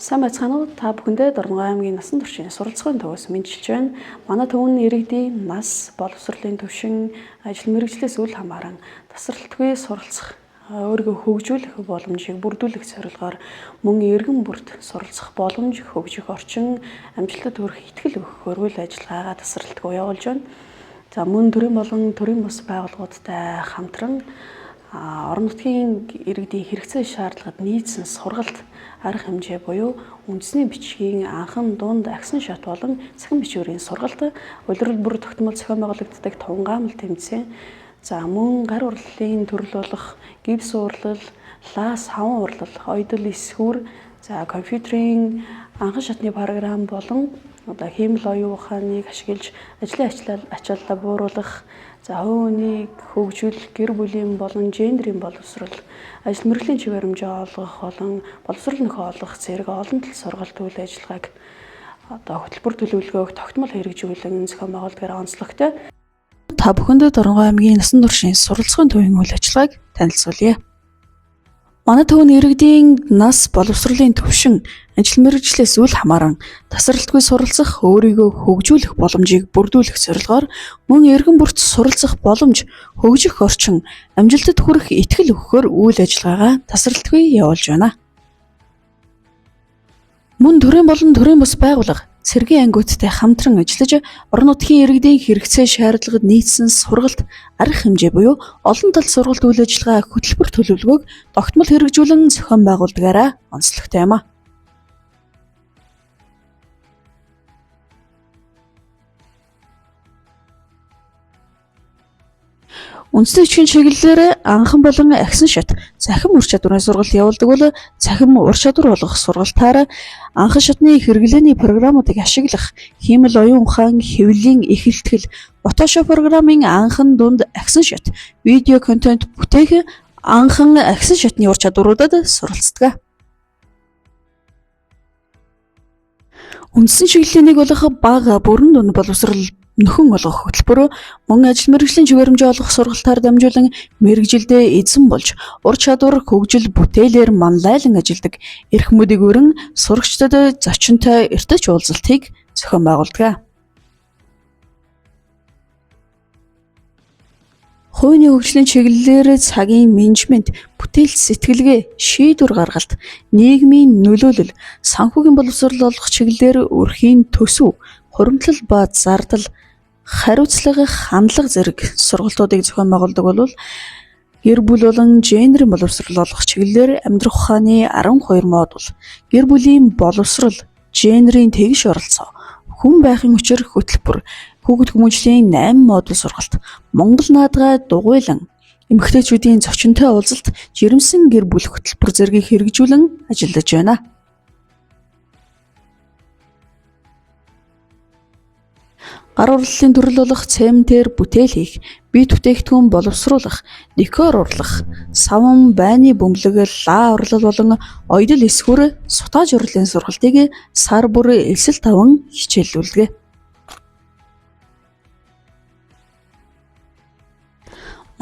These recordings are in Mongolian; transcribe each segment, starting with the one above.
Сайн байцгаана уу? Та бүхэндээ Дорногой аймгийн насан туршийн суралцахуйн төвөөс мэдчилж байна. Манай төв нь иргэдийн нас, боловсролын төвшин, ажил мэргэжлээс үл хамааран тасралтгүй суралцах, өөрийгөө хөгжүүлэх боломжийг бүрдүүлэх зорилгоор мөн эргэн бүрт суралцах боломж, хөгжих орчин, амжилтад хүрэх итгэл өгөхөөр үйл ажиллагаагаа тасралтгүй явуулж байна. За мөн төрийн болон төрийн бус байгууллагуудтай хамтран орон нутгийн иргэдийн хэрэгцээ шаардлагад нийцсэн сургалт арга хэмжээ буюу үндэсний бичгийн анхан дунд агсан шат болон цахим бичвэрийн сургалт улирал бүр тогтмол зохион байгуулагддаг тунгаамал тэмцээн за мөн гар урлалын төрөл болох гипс урлал, лас хаван урлал, ойдол эсхүүр за компьютерийн анхан шатны програм болон хиймэл оюун ухааныг ашиглаж ажлын ачааллаа бууруулах за хувь хүнийг хөгжүүлэх, гэр бүлийн болон гендерийн боловсрол, ажил мэргэжлийн чиглэмжээ олгох болон боловсрол нөхөө олгох зэрэг олон тал сургалт үйл ажиллагааг хөтөлбөр төлөвлөгөөг тогтмол хэрэгжүүлэн зохион байгуулалтаар онцлогтой. Та бүхэндээ Дорногой аймгийн насан туршийн суралцахуйн төвийн үйл ажиллагааг танилцуулъя. Манай төв нь иргэдийн нас, боловсролын төвшин, ажил мэргэжлээс үл хамааран тасралтгүй суралцах, өөрийгөө хөгжүүлэх боломжийг бүрдүүлэх зорилгоор мөн эргэн бүрт суралцах боломж, хөгжих орчин, амжилтад хүрэх итгэл өгөхөөр үйл ажиллагаагаа тасралтгүй явуулж байна. Мөн төрийн болон төрийн бус байгууллага цэргийн ангиудтай хамтран ажиллаж орон нутгийн иргэдийн хэрэгцээ шаардлагад нийцсэн сургалт арга хэмжээ буюу олон тал сургалт үйл ажиллагаа хөтөлбөр төлөвлөгөөг тогтмол хэрэгжүүлэн зохион байгуулдгаараа онцлогтой юм а. Үндэсний бичгийн чиглэлээр анхан болон агсан шат цахим ур чадварын сургалт явуулдаг бол цахим ур чадвар болгох сургалтаар анхан шатны хэрэглээний програмуудыг ашиглах, хиймэл оюун ухаан, хэвлэлийн эхэлтгэл, Photoshop програмын анхан дунд агсан шат, видео контент бүтээх анхан агсан шатны ур чадваруудад суралцдаг. Үндсэн чиглэлийн нэг болох бага бүрэн дунд боловсрол нөхөн олгох хөтөлбөр мөн ажил мэргэжлийн чиглэмжээ олгох сургалтаар дамжуулан мэргэжилдээ эзэн болж ур чадвар хөгжил бүтээлээр манлайлан ажилдаг эрх мэдэгүүрэн сурагчдад зочинтой эртэж уулзалтыг зохион байгуулдаг. Хувийн хөгжлийн чиглэлээр цагийн менежмент, бүтээл сэтгэлгээ, шийдвэр гаргалт, нийгмийн нөлөөлөл, санхүүгийн боловсрол олгох чиглэлээр өрхийн төсөв, хуримтлал ба зардал, хариуцлага, хандлага зэрэг сургалтуудыг зохион байгуулдаг бол гэр бүл болон гендерийн боловсрол олгох чиглэлээр амьдрах ухааны 12 модуль, гэр бүлийн боловсрол, гендерийн тэгш оролцоо, хүн байхын хүчээр хөтөлбөр, хүүхэд хүмүүжлийн 8 модуль сургалт, Монгол наадгай дугуйлан, эмэгтэйчүүдийн зочинтой уулзалт, жирэмсэн гэр бүл хөтөлбөр зэргийг хэрэгжүүлэн ажиллаж байна. Гар урлалын төрөл болох цементээр бүтээл хийх, бие бүтээгдэхүүн боловсруулах, декор урлах, саван, байны бөмбөлөг, лаа урлал болон ойдол эсхүүр сутааж урлалын сургалтыг сар бүр элсэл таван хичээллүүлдэг.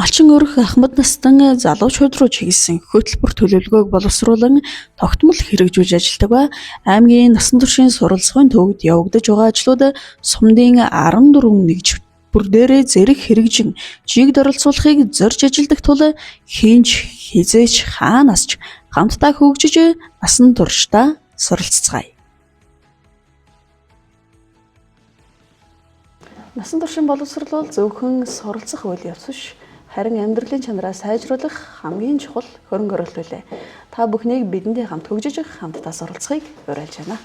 Малчин өрх ахмад настан залуучууд руу чиглэсэн хөтөлбөр төлөвлөгөөг боловсруулан тогтмол хэрэгжүүлж ажилладаг ба аймгийн насан туршийн суралцахуйн төвд явагдаж байгаа ажлууд сумдын 14 нэгж бүр дээрээ зэрэг хэрэгжин жигд оролцуулахыг зорж ажилладаг тул хинч хизээч хаанаас ч хамтдаа хөгжиж насан туршдаа суралцгаая. Насан туршийн боловсрол бол зөвхөн суралцах үйл явц биш, харин амьдралын чанараа сайжруулах хамгийн чухал хөрөнгө оруулалт үлээ. Та бүхнийг бидэндээ хамт хөгжиж хамтдаа суралцахыг уриалж байна.